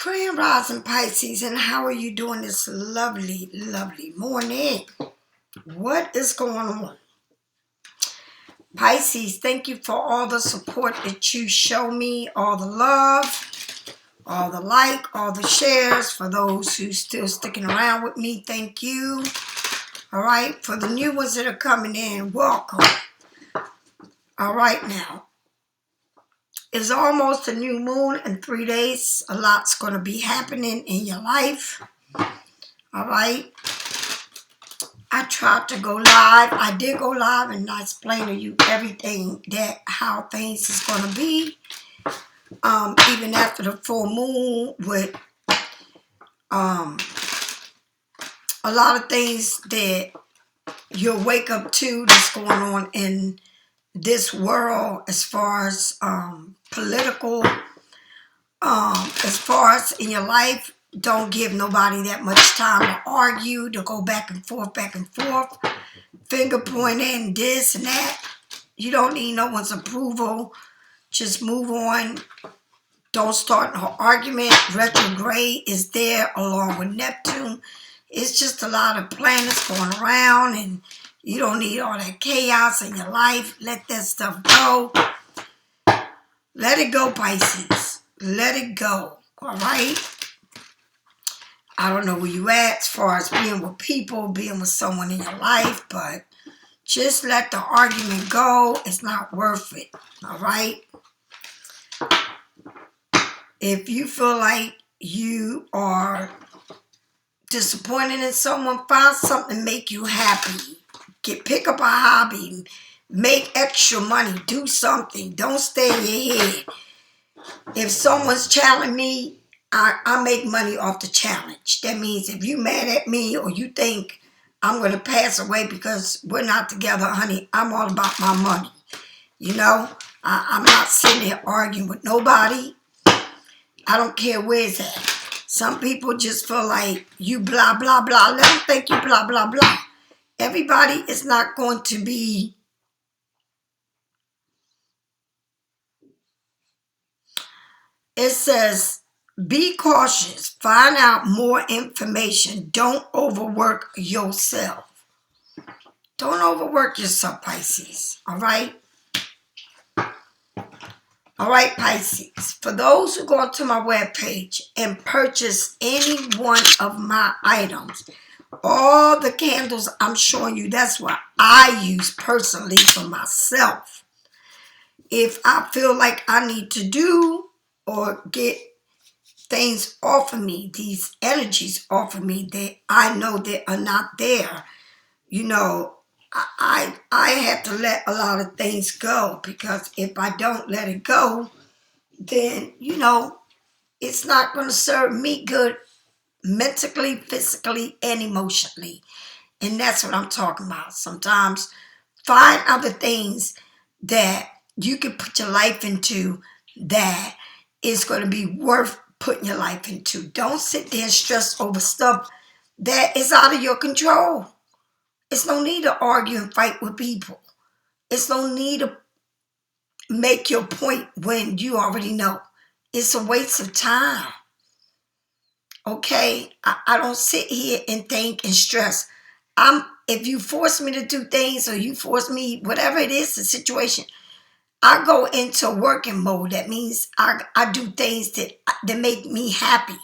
Grand Rising Pisces, and how are you doing this lovely, lovely morning? What is going on? Pisces, thank you for all the support that you show me, all the love, all the like, all the shares. For those who still sticking around with me, thank you. All right, for the new ones that are coming in, welcome. All right, now, it's almost a new moon in 3 days. A lot's going to be happening in your life. All right. I tried to go live. I did go live and I explained to you everything how things is going to be. Even after the full moon with a lot of things that you'll wake up to that's going on in this world as far as political, as far as in your life. Don't give nobody that much time to argue, to go back and forth, finger pointing, this and that. You don't need no one's approval. Just move on. Don't start no argument. Retrograde is there along with Neptune. It's just a lot of planets going around, and you don't need all that chaos in your life. Let that stuff go. Let it go, Pisces. Let it go. All right? I don't know where you at as far as being with people, being with someone in your life, but just let the argument go. It's not worth it. All right? If you feel like you are disappointed in someone, find something to make you happy. Pick up a hobby. Make extra money. Do something. Don't stay in your head. If someone's challenging me, I make money off the challenge. That means if you mad at me or you think I'm going to pass away because we're not together, honey, I'm all about my money. You know, I'm not sitting there arguing with nobody. I don't care where it's at. Some people just feel like you blah, blah, blah. Let them think you blah, blah, blah. Everybody is not going to be... It says, be cautious. Find out more information. Don't overwork yourself. Don't overwork yourself, Pisces. All right? All right, Pisces. For those who go to my webpage and purchase any one of my items, all the candles I'm showing you, that's what I use personally for myself. If I feel like I need to do or get things off of me, these energies off of me that I know that are not there, you know, I have to let a lot of things go, because if I don't let it go, then, you know, it's not going to serve me good mentally, physically, and emotionally. And that's what I'm talking about. Sometimes find other things that you can put your life into that is going to be worth putting your life into. Don't sit there and stress over stuff that is out of your control. It's no need to argue and fight with people. It's no need to make your point when you already know. It's a waste of time. Okay? I don't sit here and think and stress. If you force me to do things, or you force me, whatever it is, the situation, I go into working mode. That means I do things that make me happy.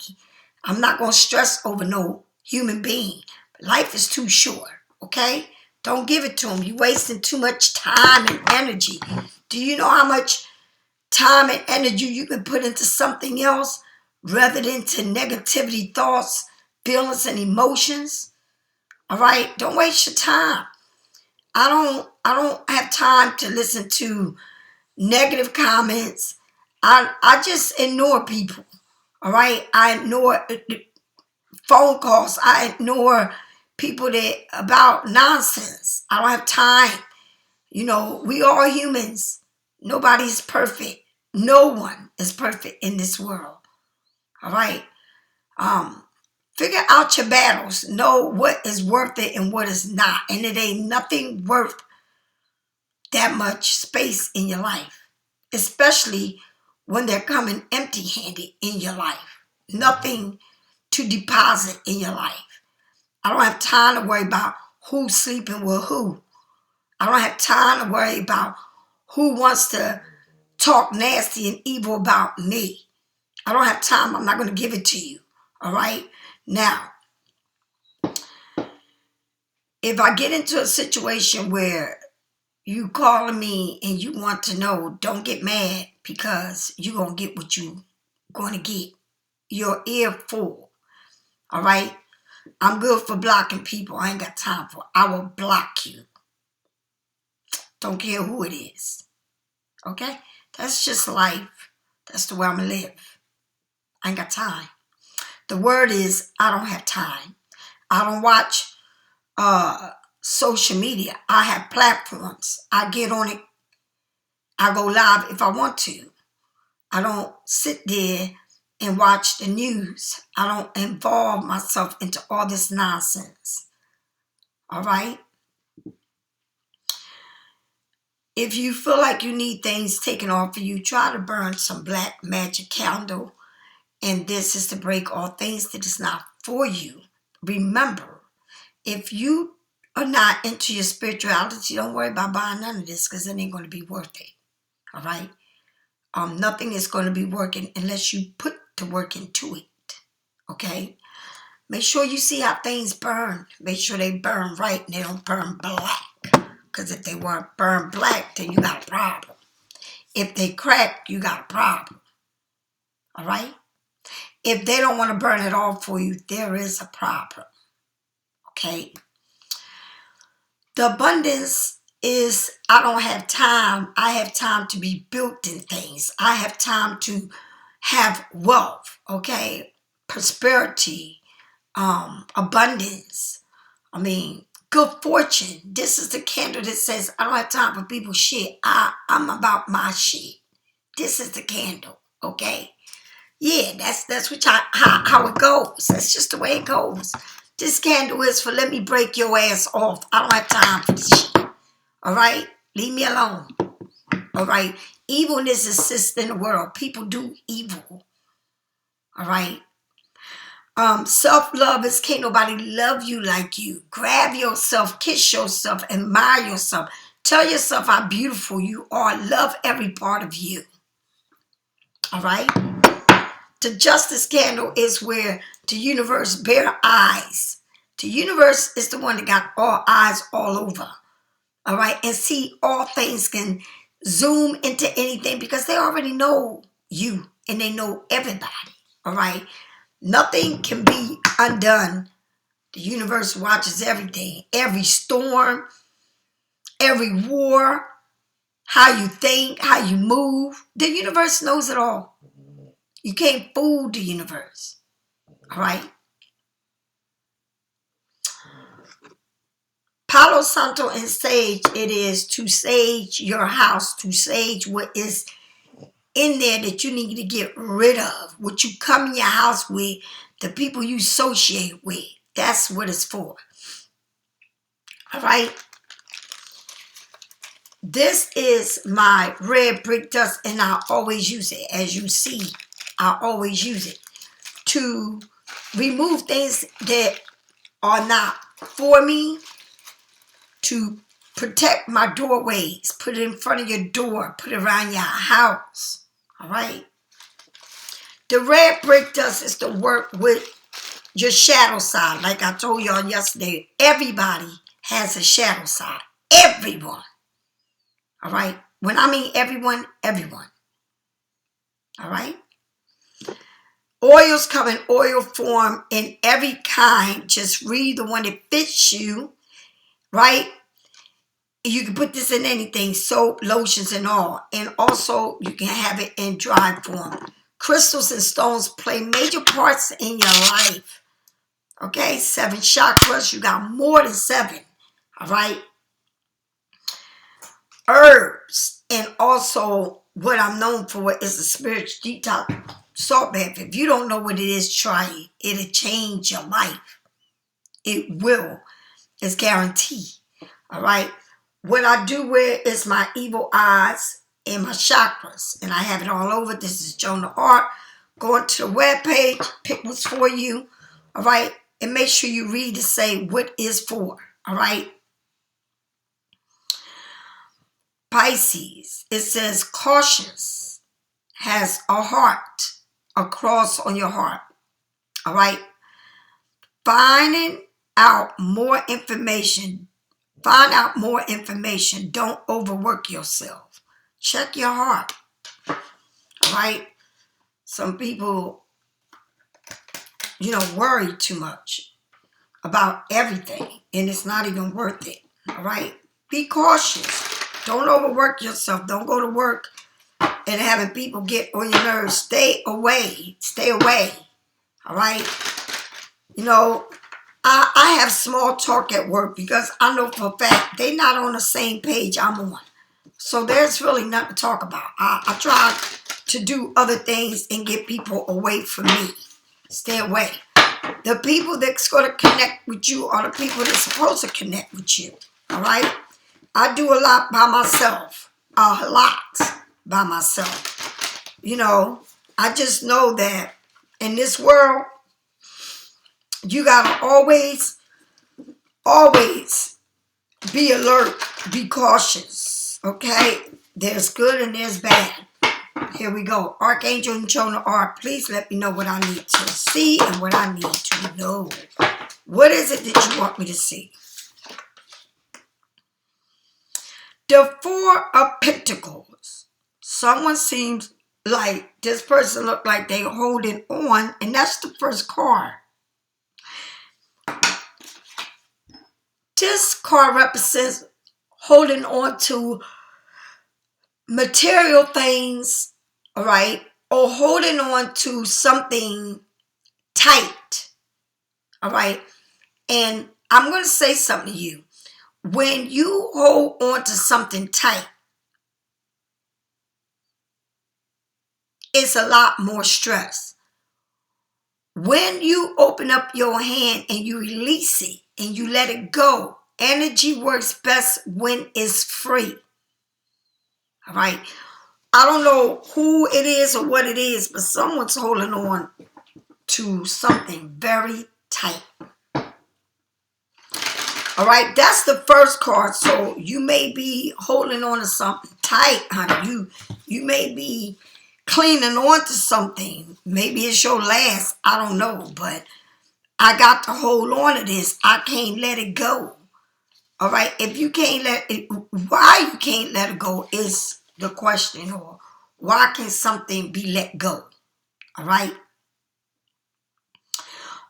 I'm not going to stress over no human being. Life is too short, okay? Don't give it to them. You're wasting too much time and energy. Do you know how much time and energy you can put into something else rather than to negativity, thoughts, feelings, and emotions? All right? Don't waste your time. I don't have time to listen to negative comments. I just ignore people. All right? I ignore phone calls. I ignore people that about nonsense. I don't have time. You know, we are humans. Nobody's perfect. No one is perfect in this world. All right? Figure out your battles. Know what is worth it and what is not. And it ain't nothing worth that much space in your life, especially when they're coming empty-handed in your life. nothing to deposit in your life. I don't have time to worry about who's sleeping with who. I don't have time to worry about who wants to talk nasty and evil about me. I don't have time. I'm not going to give it to you. All right? Now, if I get into a situation where you calling me and you want to know, don't get mad because you're going to get what you going to get. Your ear full. All right? I'm good for blocking people. I ain't got time for it. I will block you. Don't care who it is. Okay? That's just life. That's the way I'm going to live. I ain't got time. The word is, I don't have time. I don't watch social media. I have platforms. I get on it. I go live if I want to. I don't sit there and watch the news. I don't involve myself into all this nonsense. All right? If you feel like you need things taken off of you, try to burn some black magic candle. And this is to break all things that is not for you. Remember, if you are not into your spirituality, don't worry about buying none of this because it ain't going to be worth it. All right? Nothing is going to be working unless you put the work into it. Okay? Make sure you see how things burn. Make sure they burn right and they don't burn black. Because if they weren't burned black, then you got a problem. If they crack, you got a problem. All right? If they don't want to burn it all for you, there is a problem. Okay? The abundance is, I don't have time. I have time to be built in things. I have time to have wealth. Okay? Prosperity. Abundance. Good fortune. This is the candle that says, I don't have time for people's shit. I'm about my shit. This is the candle. Okay? Yeah, that's how it goes. That's just the way it goes. This candle is for let me break your ass off. I don't have time for this shit. All right? Leave me alone. All right? Evilness exists in the world. People do evil. All right? Self-love is can't nobody love you like you. Grab yourself, kiss yourself, admire yourself. Tell yourself how beautiful you are. Love every part of you. All right? The justice candle is where the universe bear eyes. The universe is the one that got all eyes all over. All right? And see, all things can zoom into anything because they already know you and they know everybody. All right? Nothing can be undone. The universe watches everything. Every storm, every war, how you think, how you move. The universe knows it all. You can't fool the universe. All right? Palo Santo and sage, it is to sage your house, to sage what is in there that you need to get rid of. What you come in your house with, the people you associate with. That's what it's for. All right? This is my red brick dust, and I always use it. As you see, I always use it to remove things that are not for me, to protect my doorways. Put it in front of your door. Put it around your house. All right? The red brick dust is to work with your shadow side. Like I told y'all yesterday, everybody has a shadow side. Everyone. All right? When I mean everyone, everyone. All right? Oils come in oil form in every kind. Just read the one that fits you. Right? You can put this in anything. Soap, lotions, and all. And also, you can have it in dry form. Crystals and stones play major parts in your life. Okay? 7 chakras. You got more than 7. All right? Herbs. And also, what I'm known for is a spiritual detox salt bath. If you don't know what it is, try it. It'll change your life. It will. It's guaranteed. All right? What I do wear is my evil eyes and my chakras. And I have it all over. This is Jonah Art. Go into the webpage, pick what's for you, all right? And make sure you read to say what is for, all right? Pisces, it says cautious, has a heart, a cross on your heart, all right? Finding out more information. Find out more information. Don't overwork yourself. Check your heart, all right? Some people, worry too much about everything, and it's not even worth it, all right? Be cautious. Don't overwork yourself. Don't go to work and having people get on your nerves. Stay away. Stay away, all right? I have small talk at work because I know for a fact they're not on the same page I'm on. So there's really nothing to talk about. I try to do other things and get people away from me. Stay away. The people that's going to connect with you are the people that's supposed to connect with you. All right? I do a lot by myself. A lot by myself. I just know that in this world, you got to always be alert, be cautious, okay? There's good and there's bad. Here we go. Archangel and Jonah Art, please let me know what I need to see and what I need to know. What is it that you want me to see? The Four of Pentacles. Someone seems like this person look like they holding on, and that's the first card. This card represents holding on to material things, all right, or holding on to something tight, all right. And I'm going to say something to you. When you hold on to something tight, it's a lot more stress. When you open up your hand and you release it and you let it go, energy works best when it's free. All right. I don't know who it is or what it is, but someone's holding on to something very tight. All right. That's the first card. So you may be holding on to something tight, honey. You may be clinging on to something. Maybe it's your last. I don't know. But I got to hold on to this. I can't let it go. All right. If you can't let it, why you can't let it go is the question. Or why can something be let go? All right.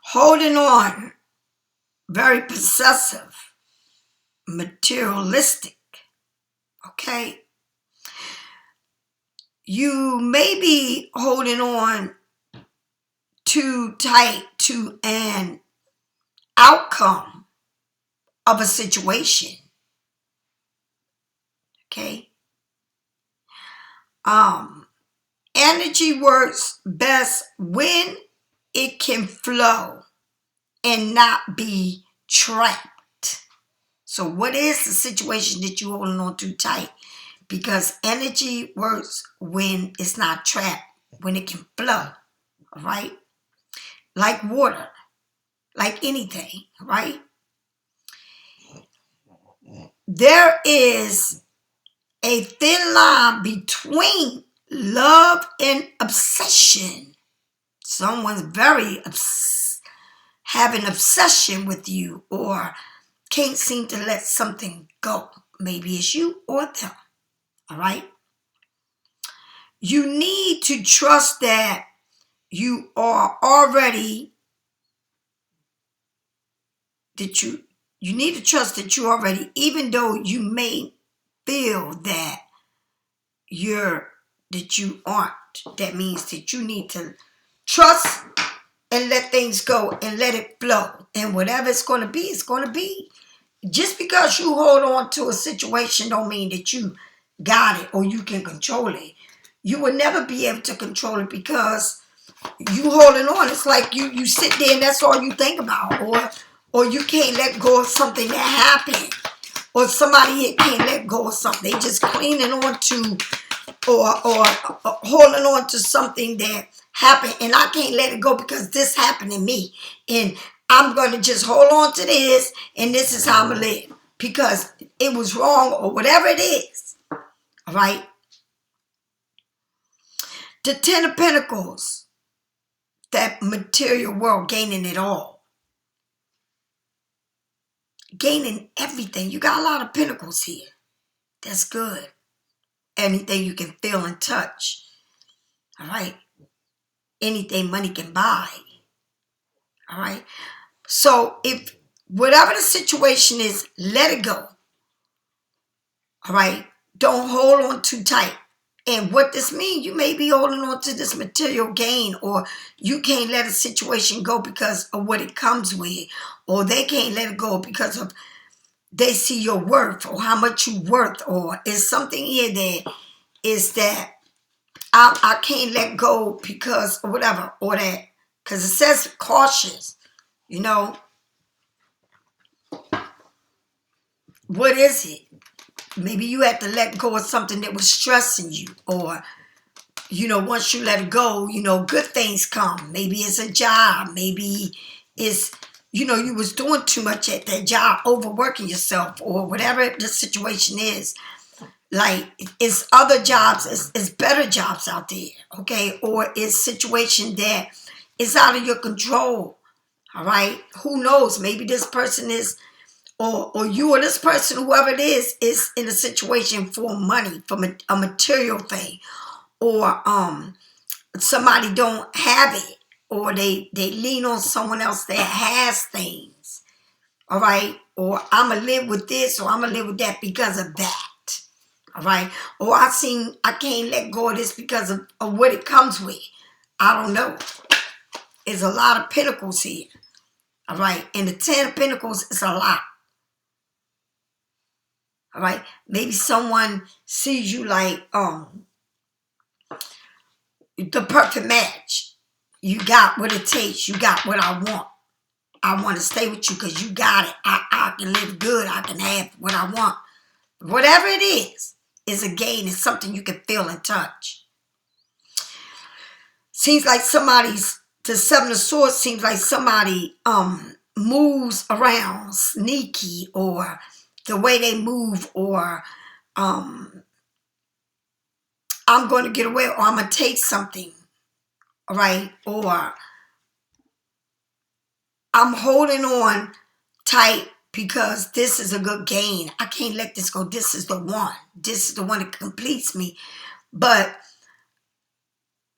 Holding on. Very possessive. Materialistic. Okay. You may be holding on too tight to an outcome of a situation. Okay. Energy works best when it can flow and not be trapped. So what is the situation that you're holding on too tight? Because energy works when it's not trapped, when it can flow, all right? Like water, like anything, right? There is a thin line between love and obsession. Someone's very having obsession with you or can't seem to let something go. Maybe it's you or them. All right. You need to trust that you are already, you need to trust that you already, even though you may feel that you aren't. That means that you need to trust and let things go and let it flow. And whatever it's going to be, it's going to be. Just because you hold on to a situation don't mean that you got it or you can control it. You will never be able to control it because you holding on. It's like you sit there and that's all you think about. Or you can't let go of something that happened. Or somebody can't let go of something. They just clinging on to or holding on to something that happened and I can't let it go because this happened to me. And I'm going to just hold on to this and this is how I'm going to live because it was wrong or whatever it is. All right. The Ten of Pentacles, that material world, gaining it all. Gaining everything. You got a lot of pentacles here. That's good. Anything you can feel and touch. All right. Anything money can buy. All right. So if whatever the situation is, let it go. All right. Don't hold on too tight. And what this means, you may be holding on to this material gain, or you can't let a situation go because of what it comes with, or they can't let it go because of they see your worth or how much you worth, or is something here that is that I can't let go because of whatever, or that, because it says cautious, you know. What is it? Maybe you had to let go of something that was stressing you, or, you know, once you let it go, you know, good things come. Maybe it's a job. Maybe it's, you know, you was doing too much at that job, overworking yourself, or whatever the situation is. Like, it's other jobs, it's better jobs out there, okay? Or it's situation that is out of your control, all right? Who knows? Maybe this person is, or you or this person, whoever it is in a situation for money, for a material thing, or somebody don't have it, or they lean on someone else that has things, all right? Or I'm going to live with this, or I'm going to live with that because of that. All right. Or I can't let go of this because of what it comes with. I don't know. There's a lot of pentacles here. All right. And the 10 of Pentacles is a lot. All right. Maybe someone sees you like the perfect match. You got what it takes. You got what I want. I want to stay with you because you got it. I can live good. I can have what I want. Whatever it is a gain. It's something you can feel and touch. Seems like the 7 of Swords seems like somebody moves around sneaky, or the way they move, or I'm going to get away, or I'm going to take something, all right? Or I'm holding on tight because this is a good gain. I can't let this go. This is the one. This is the one that completes me. But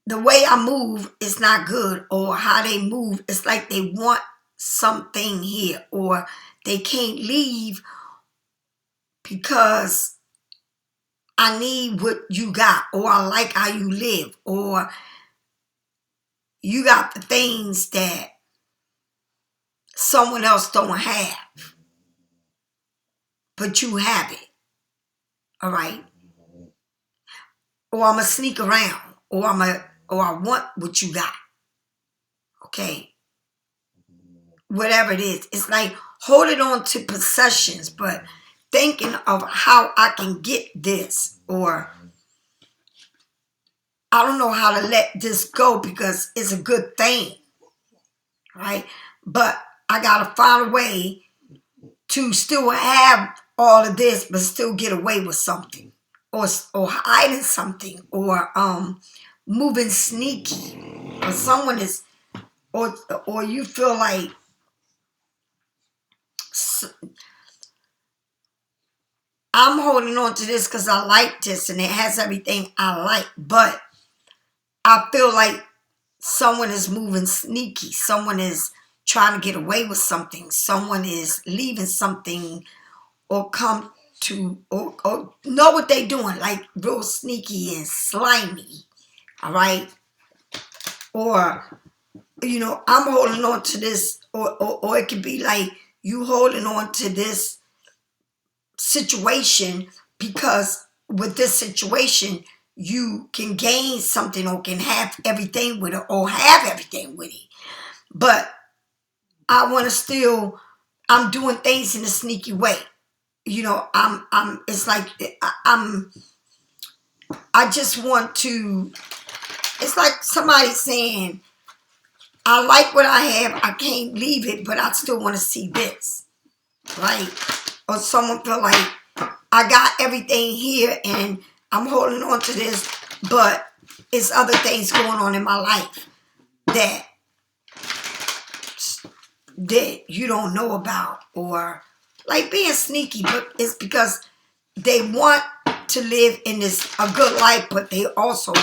the way I move is not good, or how they move, it's like they want something here, or they can't leave because I need what you got, or I like how you live, or you got the things that someone else don't have, but you have it, all right? Or I'm going to sneak around, or I want what you got, okay? Whatever it is. It's like holding on to possessions, but thinking of how I can get this, or I don't know how to let this go because it's a good thing, right? But I got to find a way to still have all of this, but still get away with something, or hiding something, or moving sneaky, or someone is, or you feel like I'm holding on to this because I like this and it has everything I like, but I feel like someone is moving sneaky. Someone is trying to get away with something. Someone is leaving something, or come to, or know what they're doing, like real sneaky and slimy, all right? Or, you know, I'm holding on to this, or it could be like you holding on to this situation because with this situation, you can gain something, or can have everything with it, or have everything with it. But I want to still, I'm doing things in a sneaky way. You know, it's like, I just want to it's like somebody saying, I like what I have, I can't leave it, but I still want to see this, right? Or someone feel like, I got everything here and I'm holding on to this, but it's other things going on in my life that you don't know about, or like being sneaky, but it's because they want to live in this a good life, but they also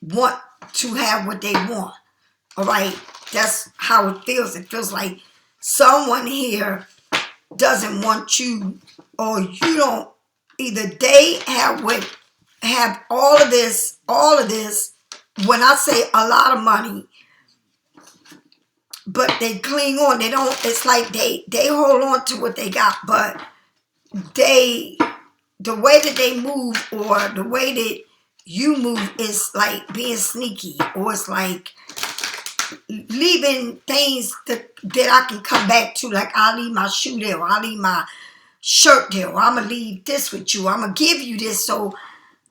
want to have what they want. All right, that's how it feels. It feels like someone here doesn't want you, or you don't. Either they have all of this. When I say a lot of money, but they cling on. They don't. It's like they hold on to what they got, but the way that they move, or the way that you move, is like being sneaky, or it's like leaving things that I can come back to. Like, I'll leave my shoe there, or I'll leave my shirt there, or I'm gonna leave this with you, I'm gonna give you this so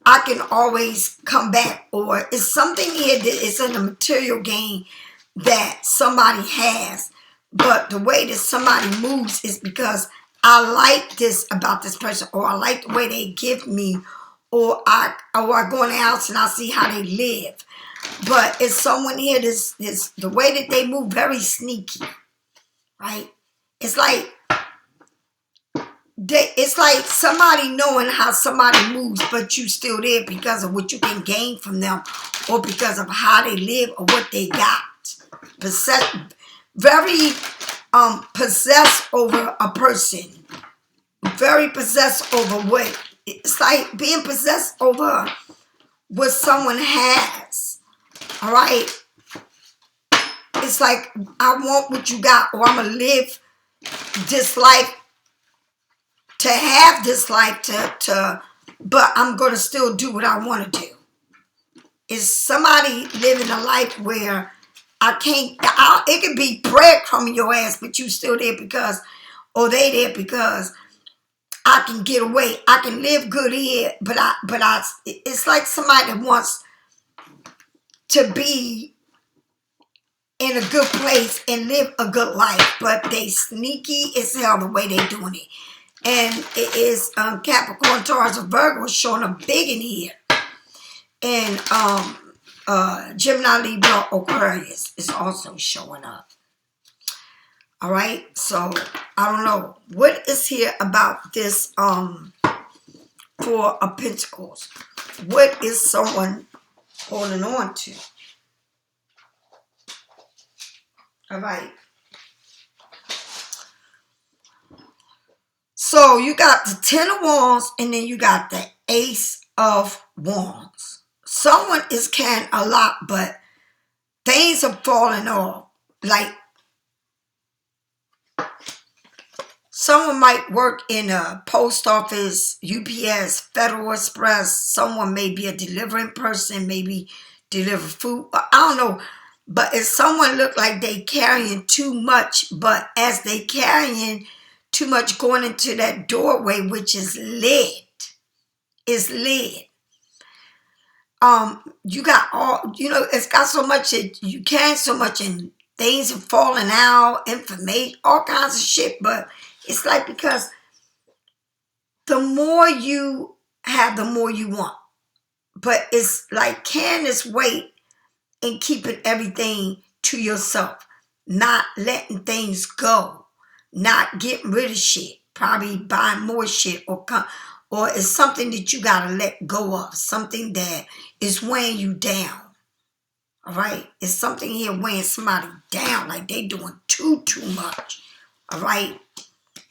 I can always come back. Or it's something here that is in a material gain that somebody has, but the way that somebody moves is because I like this about this person, or I like the way they give me, or I go in the house and I see how they live. But it's someone here this the way that they move, very sneaky, right? It's like somebody knowing how somebody moves, but you still there because of what you can gain from them, or because of how they live, or what they got. Very possessed over a person, very possessed over what. It's like being possessed over what someone has. All right, it's like, I want what you got, or I'm gonna live this life to have this life but I'm gonna still do what I want to do. Is somebody living a life where I can't? It could be breadcrumbing your ass, but you still there because, or they there because I can get away. I can live good here, but it's like somebody that wants to be in a good place and live a good life, but they sneaky as hell the way they doing it. And it is Capricorn, Taurus, or Virgo showing up big in here. And Gemini, Libra, Aquarius is also showing up. All right, so I don't know what is here about this Four of Pentacles. What is someone holding on to? All right. So you got the Ten of Wands, and then you got the Ace of Wands. Someone is carrying a lot, but things are falling off. Like, someone might work in a post office, UPS, Federal Express. Someone may be a delivering person, maybe deliver food. I don't know. But if someone look like they carrying too much, but as they carrying too much going into that doorway, which is lead. Is lead. You got all, it's got so much that you carry so much, and things are falling out, information, all kinds of shit. But it's like, because the more you have, the more you want. But it's like carrying this weight and keeping everything to yourself, not letting things go, not getting rid of shit, probably buying more shit, or it's something that you gotta let go of, something that is weighing you down. All right, it's something here weighing somebody down, like they doing too much. All right,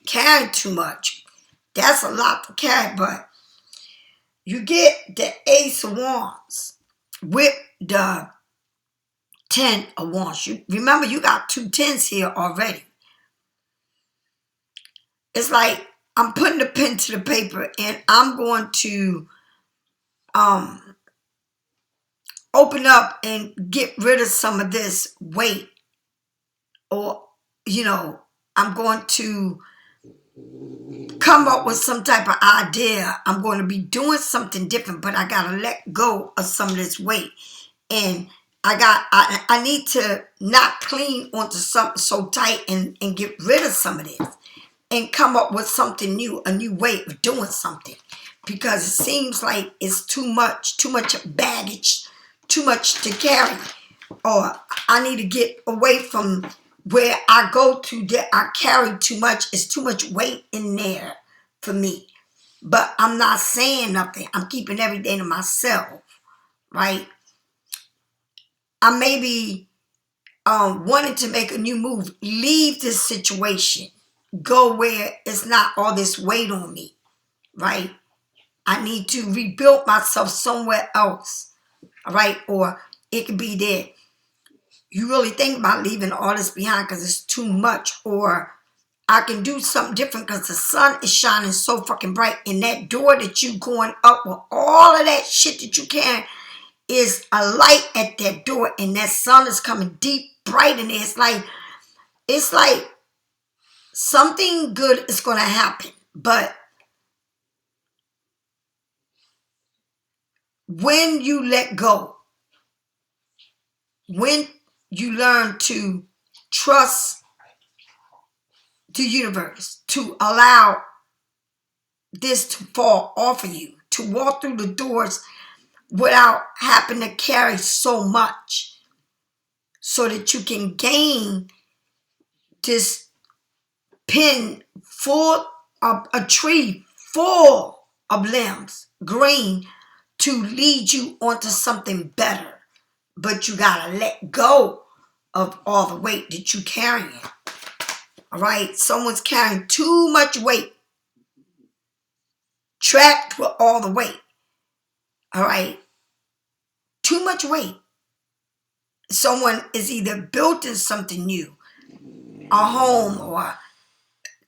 carrying too much. That's a lot to carry, but you get the Ace of Wands with the Ten of Wands. Remember, you got two tens here already. It's like, I'm putting the pen to the paper, and I'm going to open up and get rid of some of this weight. Or, I'm going to come up with some type of idea. I'm going to be doing something different, but I got to let go of some of this weight. And I need to not cling onto something so tight and get rid of some of this and come up with something new, a new way of doing something. Because it seems like it's too much baggage, too much to carry. Or I need to get away from where I go to that I carry too much. It's too much weight in there for me. But I'm not saying nothing. I'm keeping everything to myself, right? I may be wanting to make a new move, leave this situation, go where it's not all this weight on me, right? I need to rebuild myself somewhere else, all right? Or it could be that you really think about leaving all this behind because it's too much, or I can do something different because the sun is shining so fucking bright, and that door that you going up with all of that shit that you can is a light at that door, and that sun is coming deep, bright in there. It's like something good is going to happen. But when you let go, when you learn to trust the universe, to allow this to fall off of you, to walk through the doors without having to carry so much, so that you can gain this pin full of a tree full of limbs, green, to lead you onto something better. But you gotta let go of all the weight that you're carrying. All right, someone's carrying too much weight, trapped with all the weight. All right, too much weight. Someone is either building something new, a home, or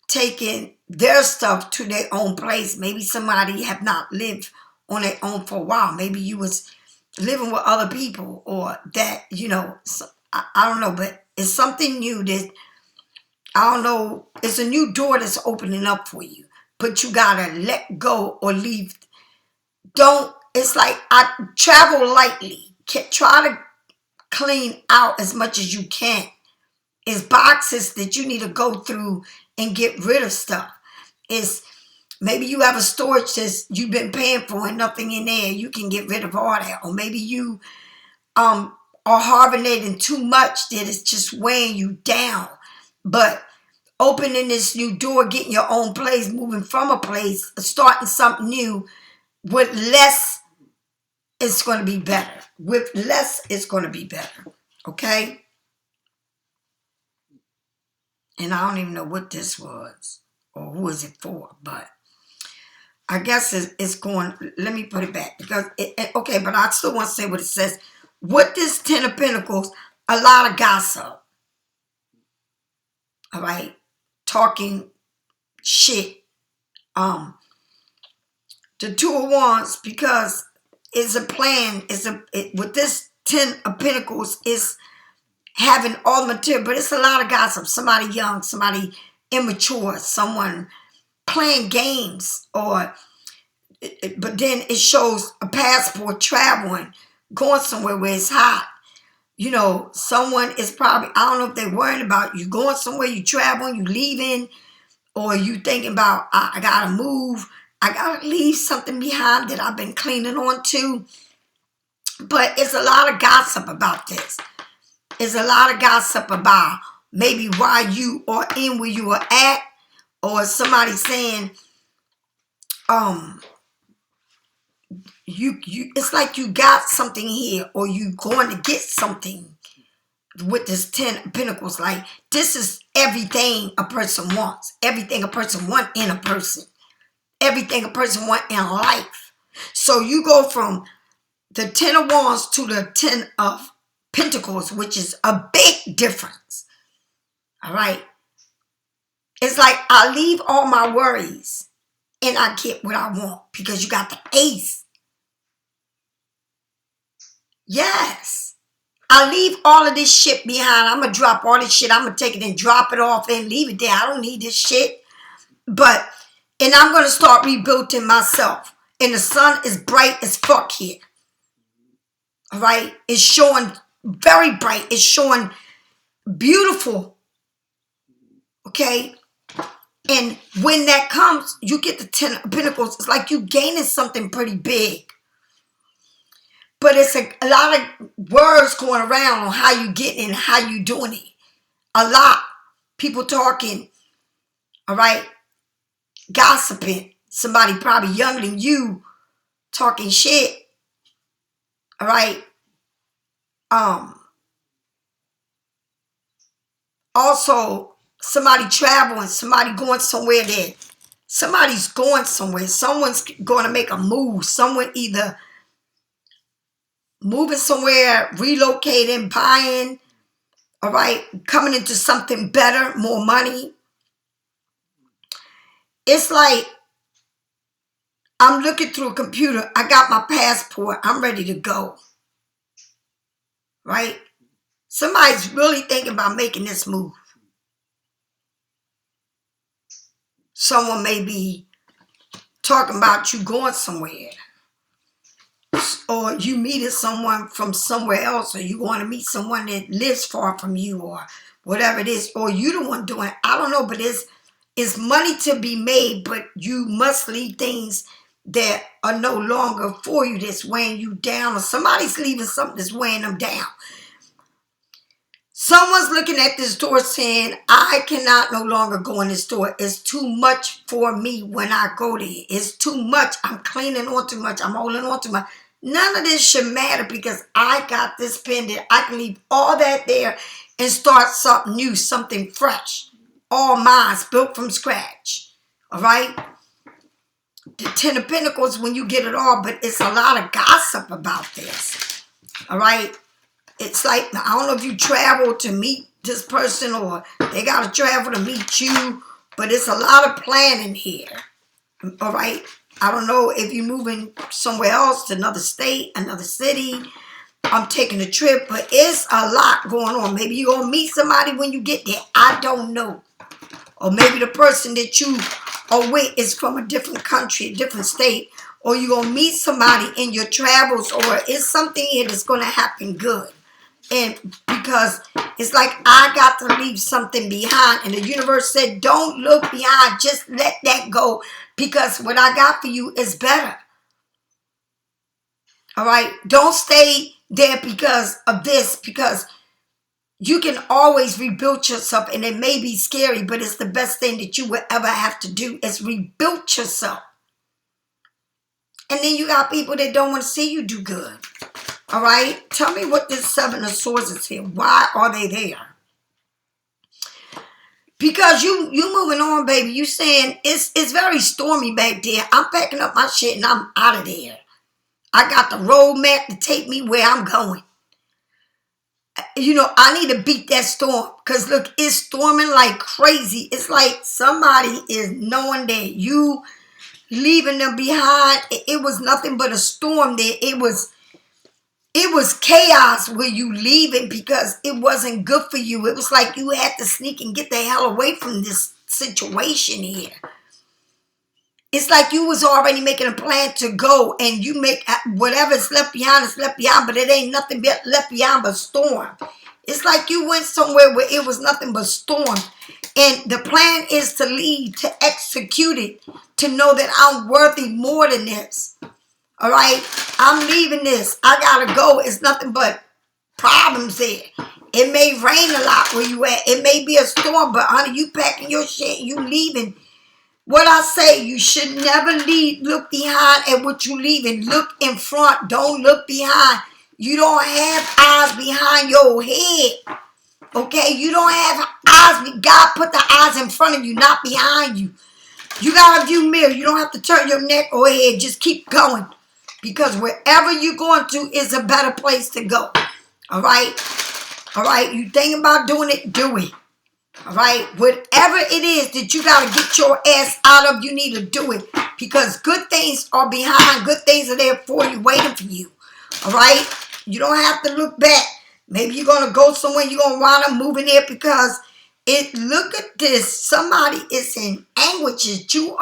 taking their stuff to their own place. Maybe somebody have not lived on their own for a while. Maybe you was living with other people, or that, you know, I don't know, but it's something new that, I don't know, it's a new door that's opening up for you. But you gotta let go or leave. It's like I travel lightly. Try to clean out as much as you can. It's boxes that you need to go through and get rid of stuff. It's maybe you have a storage that you've been paying for and nothing in there. You can get rid of all that. Or maybe you are hibernating too much that it's just weighing you down. But opening this new door, getting your own place, moving from a place, starting something new, with less, it's going to be better. With less, it's going to be better. Okay? And I don't even know what this was or who is it for, but I guess it's going, let me put it back, because, okay, but I still want to say what it says. With this Ten of Pentacles, a lot of gossip. All right? Talking shit. The Two of Wands, because it's a plan. With this Ten of Pentacles, it's having all the material, but it's a lot of gossip. Somebody young, somebody immature, someone playing games, but then it shows a passport, traveling, going somewhere where it's hot. You know, someone is probably, I don't know if they're worried about you going somewhere, you traveling, you leaving, or you thinking about, I gotta move, I gotta leave something behind that I've been clinging on to. But it's a lot of gossip about this. It's a lot of gossip about maybe why you are in where you are at, or somebody saying, it's like you got something here, or you going to get something with this Ten of Pentacles. Like, this is everything a person wants, everything a person wants in a person, everything a person wants in life. So you go from the Ten of Wands to the Ten of Pentacles, which is a big difference. All right. It's like I leave all my worries and I get what I want, because you got the Ace. Yes. I leave all of this shit behind. I'm going to drop all this shit. I'm going to take it and drop it off and leave it there. I don't need this shit. And I'm going to start rebuilding myself. And the sun is bright as fuck here. All right. It's showing very bright. It's showing beautiful. Okay. And when that comes, you get the 10 of Pentacles. It's like you gaining something pretty big. But it's a lot of words going around on how you getting and how you doing it. A lot. People talking. All right. Gossiping. Somebody probably younger than you talking shit. All right. Also, somebody traveling, somebody going somewhere there. Somebody's going somewhere. Someone's going to make a move. Someone either moving somewhere, relocating, buying, all right, coming into something better, more money. It's like I'm looking through a computer. I got my passport. I'm ready to go. Right? Somebody's really thinking about making this move. Someone may be talking about you going somewhere. Or you meeting someone from somewhere else. Or you want to meet someone that lives far from you. Or whatever it is. Or you the one doing it. I don't know. But it's money to be made. But you must leave things that are no longer for you, that's weighing you down. Or somebody's leaving something that's weighing them down. Someone's looking at this door saying, I cannot no longer go in this door. It's too much for me when I go there. It's too much. I'm clinging on too much. I'm holding on too much. None of this should matter because I got this pendant. I can leave all that there and start something new, something fresh. All mine, built from scratch. All right? The 10 of Pentacles when you get it all, but it's a lot of gossip about this. All right? It's like, I don't know if you travel to meet this person or they got to travel to meet you, but it's a lot of planning here. All right? I don't know if you're moving somewhere else to another state, another city. I'm taking a trip, but it's a lot going on. Maybe you're going to meet somebody when you get there. I don't know. Or maybe the person that you are with is from a different country, a different state. Or you're going to meet somebody in your travels, or it's something here that's going to happen good. And because it's like I got to leave something behind. And the universe said, don't look behind. Just let that go. Because what I got for you is better. All right? Don't stay there because of this. Because you can always rebuild yourself. And it may be scary, but it's the best thing that you would ever have to do is rebuild yourself. And then you got people that don't want to see you do good. All right? Tell me what this 7 of Swords is here. Why are they there? Because you moving on, baby. You saying it's very stormy back there. I'm packing up my shit and I'm out of there. I got the roadmap to take me where I'm going. You know, I need to beat that storm. Because look, it's storming like crazy. It's like somebody is knowing that you leaving them behind. It was nothing but a storm there. It was chaos where you leaving because it wasn't good for you. It was like you had to sneak and get the hell away from this situation here. It's like you was already making a plan to go and you make whatever's left behind is left behind, but it ain't nothing left behind but storm. It's like you went somewhere where it was nothing but storm. And the plan is to leave, to execute it, to know that I'm worthy more than this. All right, I'm leaving this. I gotta go. It's nothing but problems there. It may rain a lot where you at. It may be a storm, but honey, you packing your shit, you leaving. What I say, you should never look behind at what you leaving. Look in front. Don't look behind. You don't have eyes behind your head. Okay, you don't have eyes. God put the eyes in front of you, not behind you. You got a view mirror. You don't have to turn your neck or head. Just keep going. Because wherever you're going to is a better place to go. All right? All right? You think about doing it, do it. All right? Whatever it is that you got to get your ass out of, you need to do it. Because good things are behind. Good things are there for you, waiting for you. All right? You don't have to look back. Maybe you're going to go somewhere. You're going to wind up moving there because look at this. Somebody is in anguish that you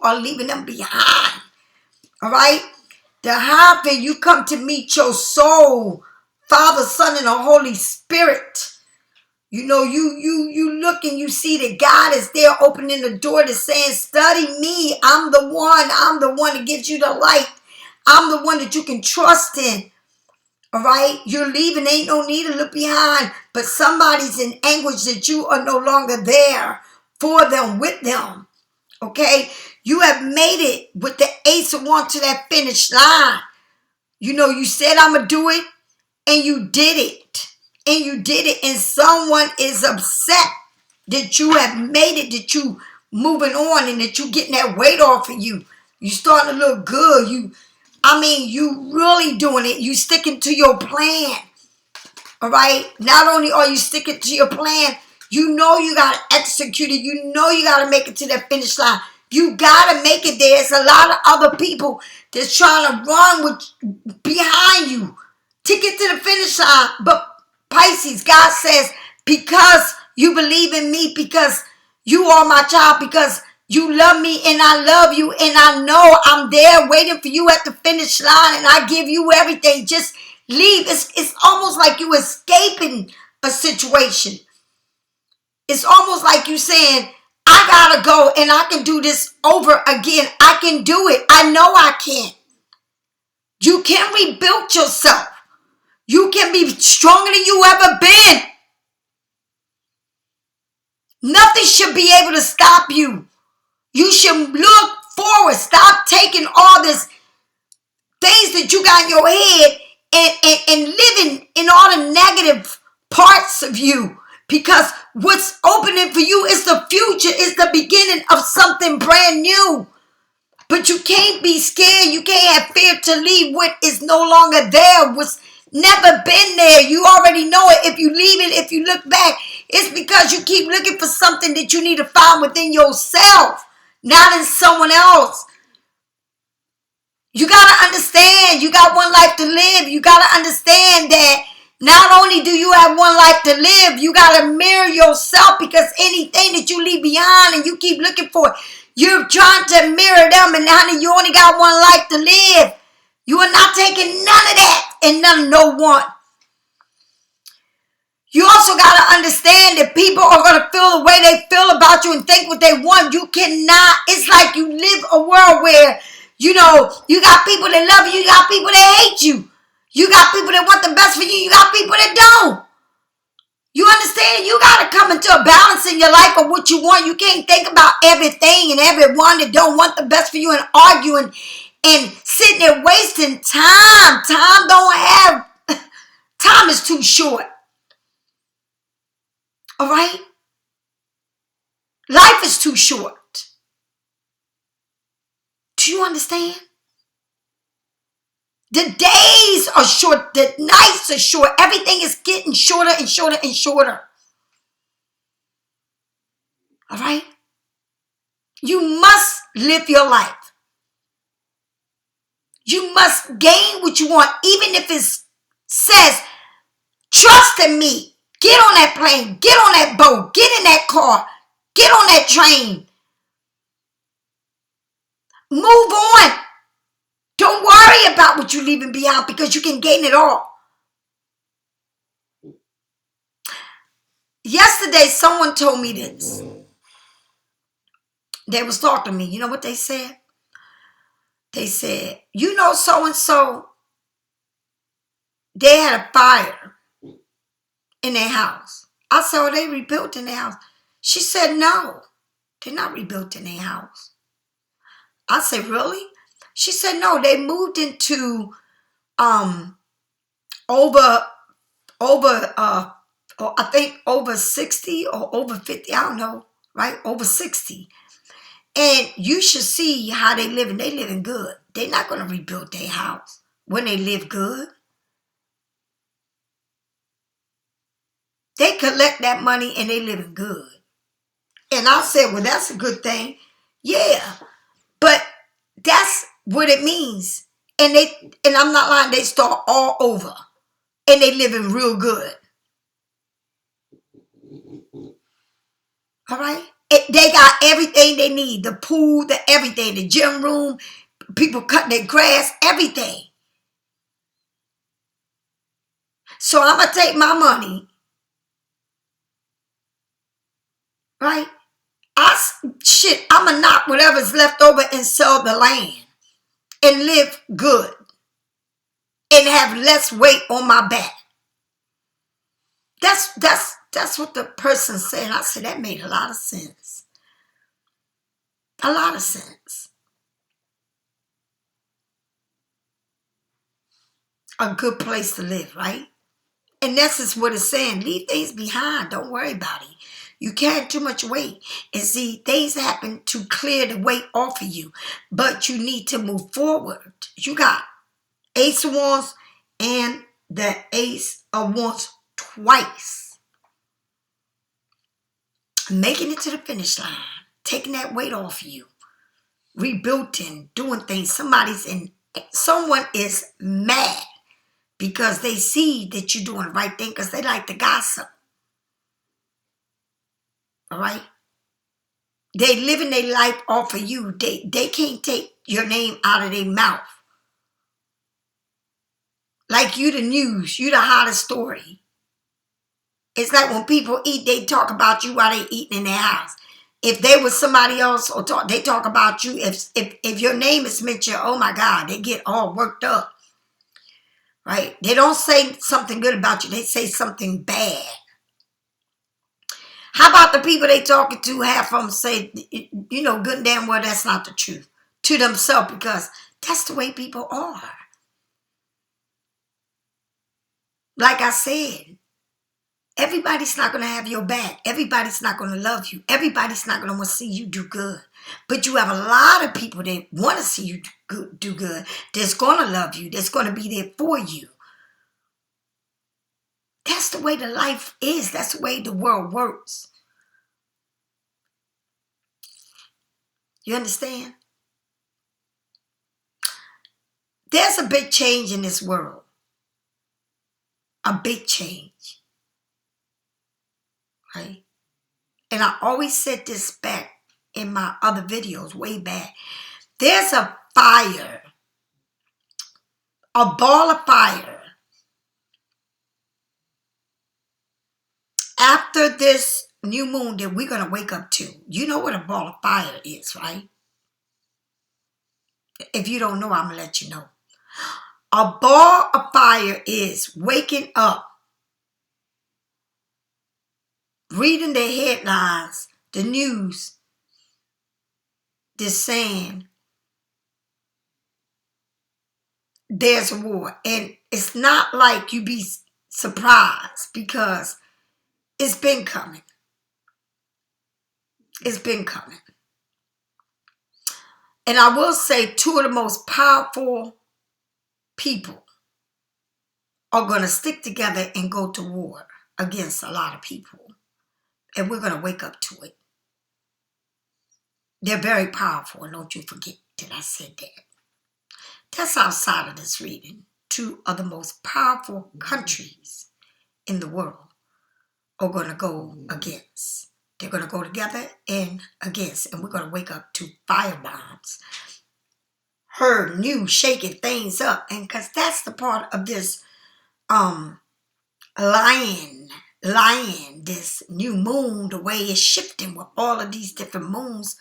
are leaving them behind. All right? The Hierophant, you come to meet your soul, Father, Son, and the Holy Spirit. You know, you look and you see that God is there opening the door to saying, study me. I'm the one that gives you the light. I'm the one that you can trust in. All right? You're leaving. Ain't no need to look behind. But somebody's in anguish that you are no longer there for them, with them. Okay? You have made it with the Ace of Wands to that finish line. You know, you said, I'm going to do it. And you did it. And you did it. And someone is upset that you have made it, that you moving on and that you getting that weight off of you. You starting to look good. You really doing it. You sticking to your plan. All right? Not only are you sticking to your plan, you know you got to execute it. You know you got to make it to that finish line. You got to make it there. It's a lot of other people that's trying to run behind you to get to the finish line. But Pisces, God says, because you believe in me, because you are my child, because you love me and I love you, and I know I'm there waiting for you at the finish line, and I give you everything. Just leave. It's almost like you escaping a situation. It's almost like you saying, I gotta go and I can do this over again. I can do it. I know I can. You can rebuild yourself. You can be stronger than you ever been. Nothing should be able to stop you. You should look forward. Stop taking all this things that you got in your head and living in all the negative parts of you. Because what's opening for you is the future, is the beginning of something brand new. But you can't be scared. You can't have fear to leave what is no longer there, what's never been there. You already know it. If you leave it, if you look back, it's because you keep looking for something that you need to find within yourself, not in someone else. You got to understand, you got one life to live. You got to understand that not only do you have one life to live, you got to mirror yourself, because anything that you leave behind and you keep looking for, you're trying to mirror them, and honey, you only got one life to live. You are not taking none of that and none of no one. You also got to understand that people are going to feel the way they feel about you and think what they want. You cannot, it's like you live a world where, you know, you got people that love you, you got people that hate you. You got people that want the best for you, you got people that don't. You understand? You got to come into a balance in your life of what you want. You can't think about everything and everyone that don't want the best for you and arguing and sitting there wasting time. Time is too short. All right? Life is too short. Do you understand? The days are short. The nights are short. Everything is getting shorter and shorter and shorter. All right? You must live your life. You must gain what you want, even if it says, trust in me. Get on that plane. Get on that boat. Get in that car. Get on that train. Move on. Don't worry about what you're leaving behind, because you can gain it all. Yesterday, someone told me this. They was talking to me. You know what they said? They said, you know, so-and-so, they had a fire in their house. I said, oh, they rebuilt in their house. She said, no, they're not rebuilt in their house. I said, really? She said, no, they moved into I think over 60 or over 50, I don't know, right? Over 60. And you should see how they living. They living good. They're not going to rebuild their house when they live good. They collect that money and they living good. And I said, well, that's a good thing. Yeah. But that's what it means. And I'm not lying, they start all over. And they living real good. All right? They got everything they need. The pool, the everything, the gym room, People cutting their grass, everything. So I'm going to take my money, right? I'm going to knock whatever's left over and sell the land and live good and have less weight on my back. That's what the person said. I said, that made a lot of sense. A lot of sense. A good place to live, right? And that's just what it's saying. Leave things behind. Don't worry about it. You carry too much weight. And see, things happen to clear the weight off of you. But you need to move forward. You got Ace of Wands and the Ace of Wands twice. Making it to the finish line. Taking that weight off of you. Rebuilding. Doing things. Someone is mad because they see that you're doing the right thing because they like to gossip. All right? They living their life off of you. They can't take your name out of their mouth. Like you the news. You the hottest story. It's like when people eat, they talk about you while they eating in their house. If they was somebody else, they talk about you. If your name is mentioned, oh my God, they get all worked up. Right? They don't say something good about you. They say something bad. How about the people they talking to, half of them say, good and damn well that's not the truth to themselves because that's the way people are. Like I said, everybody's not going to have your back. Everybody's not going to love you. Everybody's not going to want to see you do good. But you have a lot of people that want to see you do good. That's going to love you. That's going to be there for you. That's the way the life is. That's the way the world works. You understand? There's a big change in this world. A big change. Right? And I always said this back in my other videos, way back. There's a fire. A ball of fire. After this new moon that we're going to wake up to. You know what a ball of fire is, right? If you don't know, I'm going to let you know. A ball of fire is waking up, reading the headlines, the news, just saying there's a war. And it's not like you be surprised because it's been coming. It's been coming. And I will say two of the most powerful people are going to stick together and go to war against a lot of people. And we're going to wake up to it. They're very powerful. And don't you forget that I said that. That's outside of this reading. Two of the most powerful countries in the world are going to go against. They're going to go together and against. And we're going to wake up to fire bombs. Her new shaking things up. And because that's the part of this lion, this new moon, the way it's shifting with all of these different moons.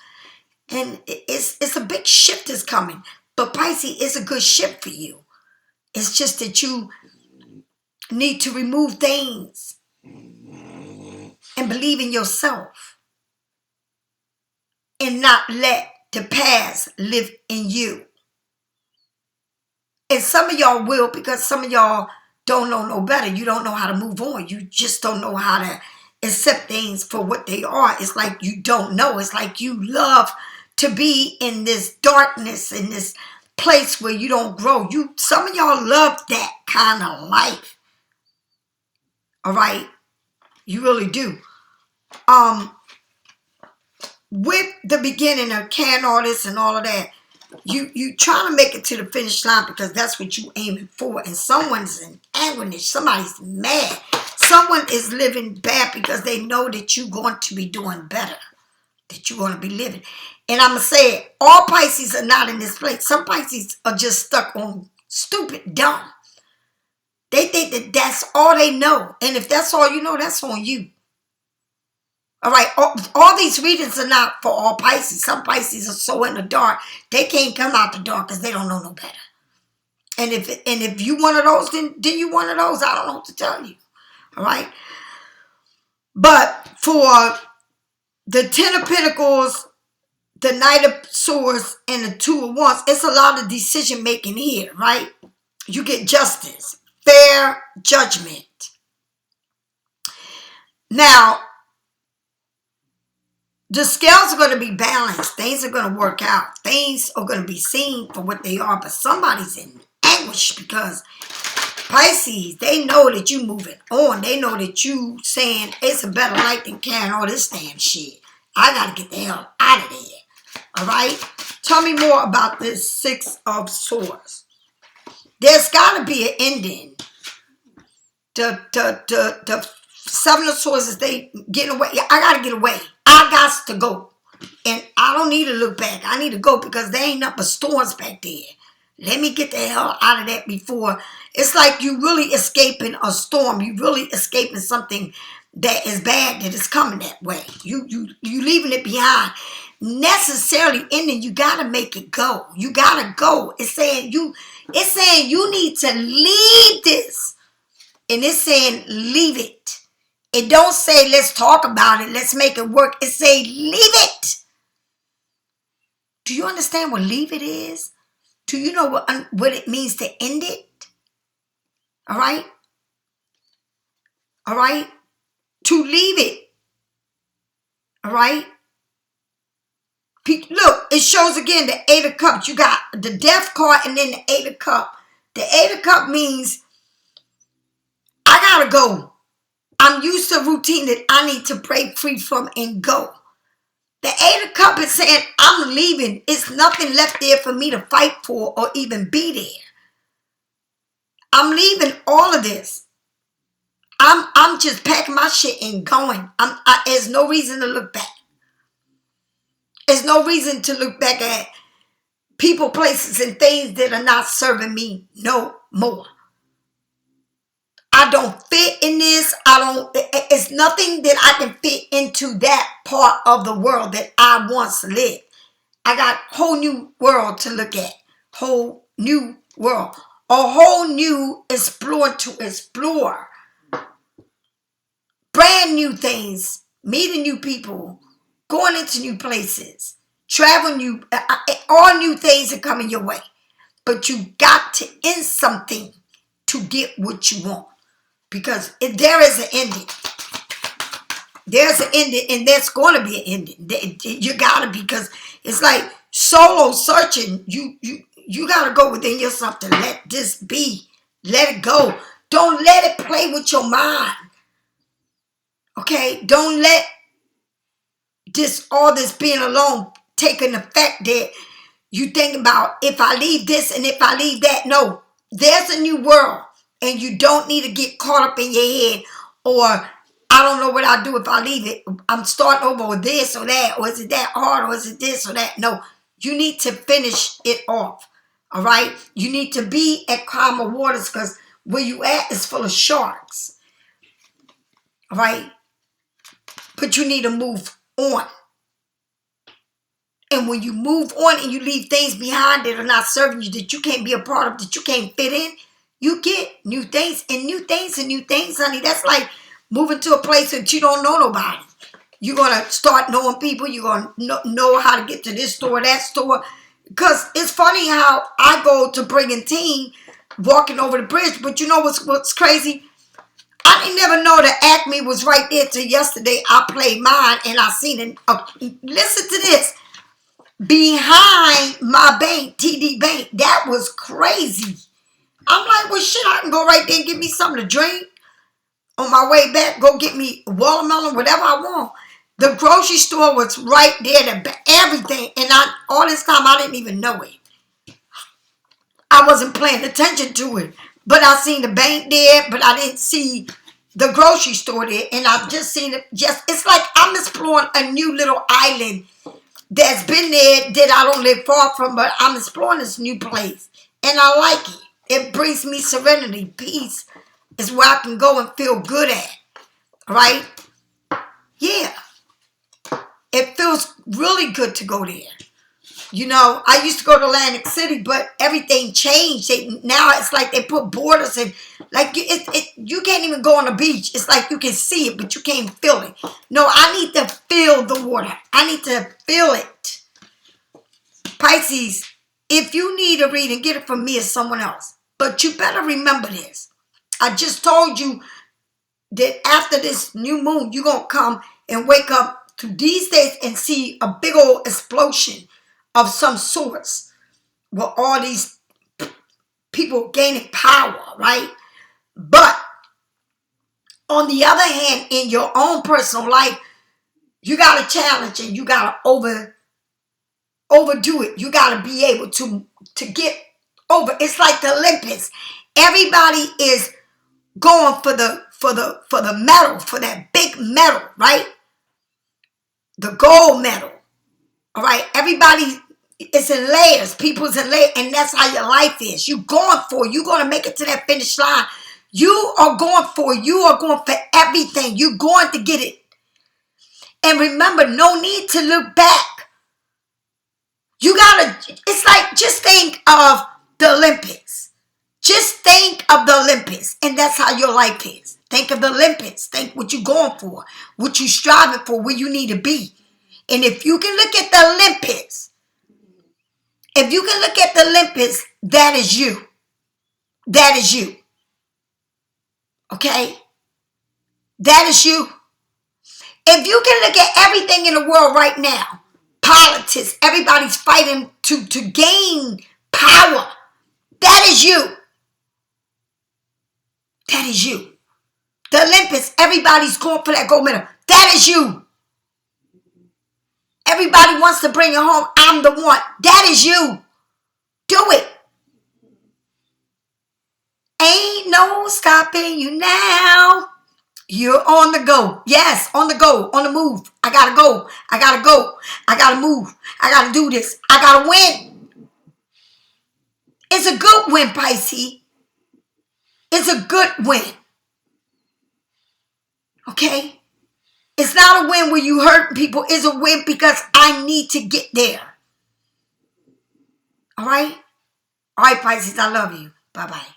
And it's a big shift is coming. But Pisces is a good shift for you. It's just that you need to remove things and believe in yourself and not let the past live in you. And some of y'all will, because some of y'all don't know no better. You don't know how to move on. You just don't know how to accept things for what they are. It's like you don't know. It's like you love to be in this darkness, in this place where you don't grow. Some of y'all love that kind of life. All right? You really do. With the beginning of can artists and all of that, you trying to make it to the finish line because that's what you aiming for. And someone's in anguish. Somebody's mad. Someone is living bad because they know that you're going to be doing better. that you're going to be living. And I'm going to say it, all Pisces are not in this place. Some Pisces are just stuck on stupid, dumb. They think that that's all they know. And if that's all you know, that's on you. All right, all these readings are not for all Pisces. Some Pisces are so in the dark, they can't come out the dark because they don't know no better. And if you one of those, then you one of those. I don't know what to tell you. All right. But for the Ten of Pentacles, the Knight of Swords, and the Two of Wands, it's a lot of decision making here, right? You get justice, fair judgment. Now, the scales are going to be balanced. Things are going to work out. Things are going to be seen for what they are. But somebody's in anguish because Pisces, they know that you moving on. They know that you saying it's a better life than carrying all this damn shit. I got to get the hell out of there. All right? Tell me more about this Six of Swords. There's got to be an ending. The Seven of Swords is they getting away. I got to get away. I got to go. And I don't need to look back. I need to go because there ain't nothing but storms back there. Let me get the hell out of that before. It's like you really escaping a storm. You really escaping something that is bad that is coming that way. You leaving it behind. Necessarily ending, you got to make it go. You got to go. It's saying you need to leave this. And it's saying leave it. It don't say let's talk about it. Let's make it work. It say leave it. Do you understand what leave it is? Do you know what it means to end it? All right? All right? To leave it. All right? Look, it shows again the Eight of Cups. You got the Death card and then the Eight of Cups. The Eight of Cups means I gotta go. I'm used to a routine that I need to break free from and go. The Eight of Cups is saying I'm leaving. It's nothing left there for me to fight for or even be there. I'm leaving all of this. I'm just packing my shit and going. There's no reason to look back. There's no reason to look back at people, places, and things that are not serving me no more. I don't fit in this. It's nothing that I can fit into that part of the world that I once lived. I got a whole new world to look at. Whole new world. A whole new to explore. Brand new things. Meeting new people. Going into new places. Traveling all new things are coming your way. But you got to end something to get what you want. Because there is an ending. There's an ending, and there's going to be an ending. You gotta, because it's like solo searching. You gotta go within yourself to let this be. Let it go. Don't let it play with your mind. Okay? Don't let all this being alone taking the fact that you think about if I leave this and if I leave that. No, there's a new world. And you don't need to get caught up in your head or I don't know what I'll do if I leave it. I'm starting over with this or that, or is it that hard, or is it this or that? No, you need to finish it off. All right? You need to be at calmer waters because where you at is full of sharks. All right? But you need to move on. And when you move on and you leave things behind that are not serving you, that you can't be a part of, that you can't fit in, you get new things and new things and new things, honey. That's like moving to a place that you don't know nobody. You're going to start knowing people. You're going to know how to get to this store, that store. Because it's funny how I go to Brigantine walking over the bridge. But you know what's crazy? I didn't never know that Acme was right there till yesterday. I played mine and I seen it. Listen to this. Behind my bank, TD Bank. That was crazy. I'm like, well, shit, I can go right there and get me something to drink. On my way back, go get me watermelon, whatever I want. The grocery store was right there, everything. And all this time, I didn't even know it. I wasn't paying attention to it. But I seen the bank there, but I didn't see the grocery store there, and I've just seen it. It's like I'm exploring a new little island that's been there that I don't live far from, but I'm exploring this new place, and I like it. It brings me serenity, peace. Is where I can go and feel good at, right? Yeah, it feels really good to go there. You know, I used to go to Atlantic City, but everything changed. Now it's like they put borders and like you can't even go on the beach. It's like you can see it, but you can't feel it. No, I need to feel the water. I need to feel it. Pisces, if you need a reading, get it from me or someone else. But you better remember this. I just told you that after this new moon, you're going to come and wake up to these days and see a big old explosion of some sorts with all these people gaining power, right? But on the other hand, in your own personal life, you got to challenge and you got to overdo it. You got to be able to get over. It's like the Olympics. Everybody is going for the medal, for that big medal, right? The gold medal. All right. Everybody is in layers. People's in layers. And that's how your life is. You're going to make it to that finish line. You are going for everything. You're going to get it. And remember, no need to look back. It's like, just think of the Olympics. Just think of the Olympics, and that's how your life is. Think of the Olympics. Think what you're going for, what you're striving for, where you need to be. And if you can look at the Olympics, that is you. That is you. Okay? That is you. If you can look at everything in the world right now, politics, everybody's fighting to gain power. That is you. That is you. The Olympics, everybody's going for that gold medal. That is you. Everybody wants to bring it home. I'm the one. That is you. Do it. Ain't no stopping you now. You're on the go. Yes, on the go, on the move. I gotta go. I gotta go. I gotta move. I gotta do this. I gotta win. It's a good win, Pisces. It's a good win. Okay? It's not a win where you hurt people. It's a win because I need to get there. All right? All right, Pisces, I love you. Bye-bye.